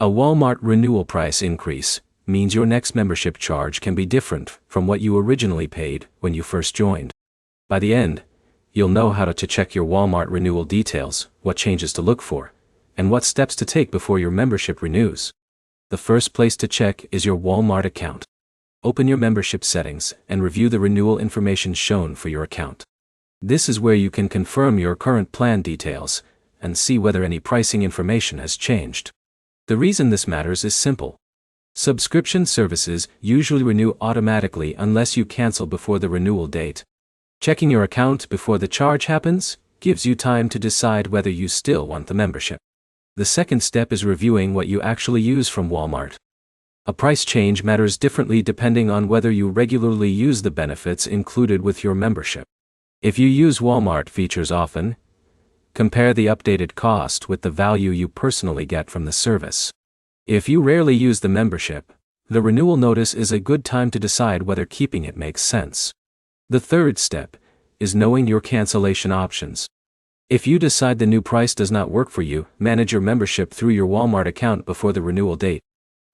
A Walmart renewal price increase means your next membership charge can be different from what you originally paid when you first joined. By the end, you'll know how to check your Walmart renewal details, what changes to look for, and what steps to take before your membership renews. The first place to check is your Walmart account. Open your membership settings and review the renewal information shown for your account. This is where you can confirm your current plan details and see whether any pricing information has changed. The reason this matters is simple. Subscription services usually renew automatically unless you cancel before the renewal date. Checking your account before the charge happens gives you time to decide whether you still want the membership. The second step is reviewing what you actually use from Walmart. A price change matters differently depending on whether you regularly use the benefits included with your membership. If you use Walmart features often, compare the updated cost with the value you personally get from the service. If you rarely use the membership, the renewal notice is a good time to decide whether keeping it makes sense. The third step is knowing your cancellation options. If you decide the new price does not work for you, manage your membership through your Walmart account before the renewal date.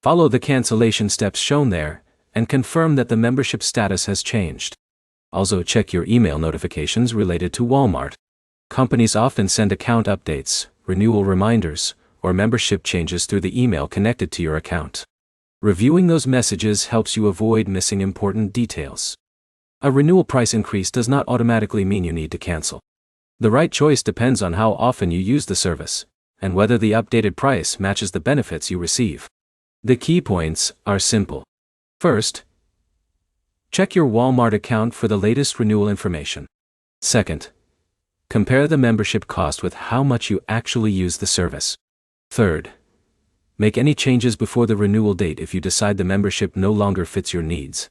Follow the cancellation steps shown there, and confirm that the membership status has changed. Also check your email notifications related to Walmart. Companies often send account updates, renewal reminders, or membership changes through the email connected to your account. Reviewing those messages helps you avoid missing important details. A renewal price increase does not automatically mean you need to cancel. The right choice depends on how often you use the service, and whether the updated price matches the benefits you receive. The key points are simple. First, check your Walmart account for the latest renewal information. Second, compare the membership cost with how much you actually use the service. Third, make any changes before the renewal date if you decide the membership no longer fits your needs.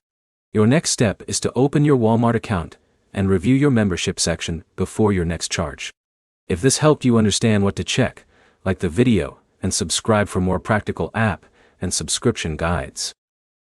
Your next step is to open your Walmart account and review your membership section before your next charge. If this helped you understand what to check, like the video and subscribe for more practical app and subscription guides.